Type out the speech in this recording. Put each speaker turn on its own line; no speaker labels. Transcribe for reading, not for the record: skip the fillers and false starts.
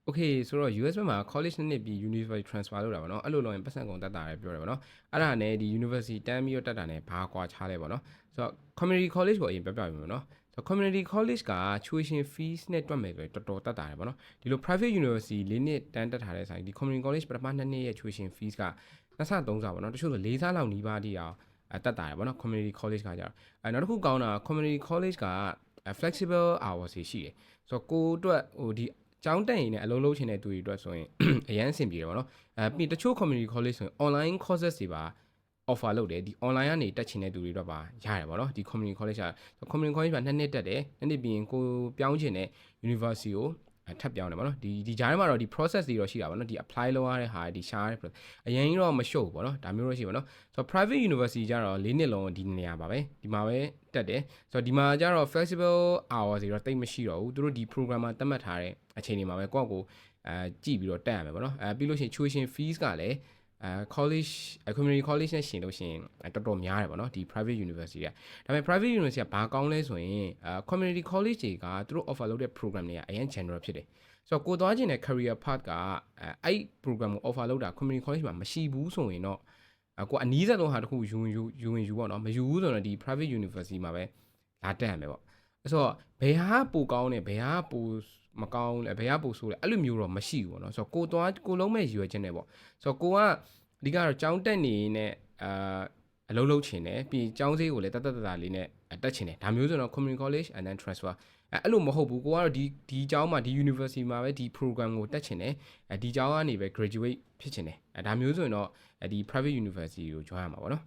Okay ဆိုတော့ US ဘက်မှာ college နှစ်ပြီး university transfer လုပ်တာပေါ့နော်အဲ့လိုလုပ်ရင်ပတ်စံကုန်တက်တာလည်းပြောတယ်ပေါ့နော်အဲ့ဒါနဲ့ဒီ university တန်းပြီးတော့တက်တာနဲ့ဘာကွာခြားလဲပေါ့နော်ဆိုတော့ community college ကိုအရင်ပြောပြပြီပေါ့နော်ဆိုတော့ community college က tuition fees နဲ့တွက်မယ်ဆိုရင်တော်တော်တက်တာတယ်ပေါ့နော်ဒီလို private university ၄နှစ်တန်းတက်ထားတဲ့ဆိုင်ဒီ community college ပထမ2နှစ်ရဲ့ tuition fees က2ဆ3ဆပေါ့နော်တချို့ဆို4ဆလောက်နီးပါးတိအောင်တက်တာတယ်ပေါ့နော် community college ကကြတော့နောက်တစ်ခုကောင်းတာ community college က flexible hours ရှိတယ်ဆိုတော့ကိုအတွက်ဟိုဒီကျောင်းတက်ရင်လည်းအလုံးလုံးချင်တဲ့သူတွေအတွက်ဆိုရင်အရန်အဆင်ပြေတယ်ပေါ့နော်ပြီးတချို့ community college ဆိုရင် online courses တွေပါ offer လုပ်တယ်ဒီ online ကနေတက်ချင်တဲ့သူတွေတော့ပါရတယ်ပေါ့နော်ဒီ community college က community college မှာ2နှစ်တက်တယ်2နှစ်ပြီးရင်ကိုပြောင်းချင်တဲ့ university ကိုထပ်ပြောင်းတယ်ပေါ့နော်ဒီဂျားထဲမှာတော့ဒီ process တွေတော့ရှိတာပေါ့နော်ဒီ apply လုပ်ရတဲ့ဟာဒီရှားအရင်ကြီးတော့မရှုပ်ပေါ့နော်ဒါမျိုးတော့ရှိပါတော့ဆိုတော့ private university ကျတော့4နှစ်လုံးဒီနေရာပါပဲဒီမှာပဲတက်တယ်ဆိုတော့ဒီမှာကျတော့ flexible hours တွေတော့တိတ်မရှိတော့ဘူးသူတို့ဒီ program မှာသတ်မှတ်ထားတဲ့အချိန်တွေမှာပဲကိုယ့်ကိုကြည့်ပြီးတော့တက်ရမယ်ပေါ့နော်ပြီးလို့ရှိရင် tuition fees ကလည်းcollege community college နဲ့ရှင်လို့ရှိရင်တော်တော်များတယ်ပေါ့နော်ဒီ private university ကဒါပေမဲ့ private university ကဘာကောင်းလဲဆိုရင် community college တွေကသူတို့ offer လုပ်တဲ့ program တွေကအရင် general ဖြစ်တယ်ဆိုတော့ကိုသွားခြင်းတဲ့ career path ကအဲ့ program ကို offer လုပ်တာ community college မှာမရှိဘူးဆိုရင်တော့ကိုအနည်းဆုံးဟာတစ်ခုယူပေါ့နော်မယူဘူးဆိုတော့ဒီ private university မှာပဲလာတက်ရမယ်ပေါ့ဆိုတော့ဘယ်ဟာပိုကောင်းတယ်ဘယ်ဟာပိုမကောင်းလဲဘယ်ဟာပိုဆိုးလဲအဲ့လိုမျိုးတော့မရှိဘူးပေါ့နော်ဆိုတော့ကိုလုံးမဲ့ရွယ်ချက်နဲ့ပေါ့ဆိုတော့ကိုကအဓိကတော့ကျောင်းတက်နေနဲ့အလုံးလုံးချင်တယ်ပြီးကျောင်းစည်းကိုလည်းတလေးနဲ့တက်ချင်တယ်ဒါမျိုးဆိုတော့ community college and then transfer အဲ့လိုမဟုတ်ဘူးကိုကတော့ဒီကျောင်းမှာဒီ university မှာပဲဒီ program ကိုတက်ချင်တယ်ဒီကျောင်းကနေပဲ graduate ဖြစ်ချင်တယ်ဒါမျိုးဆိုရင်တော့ဒီ private university ကို join ရမှာပေါ့နော်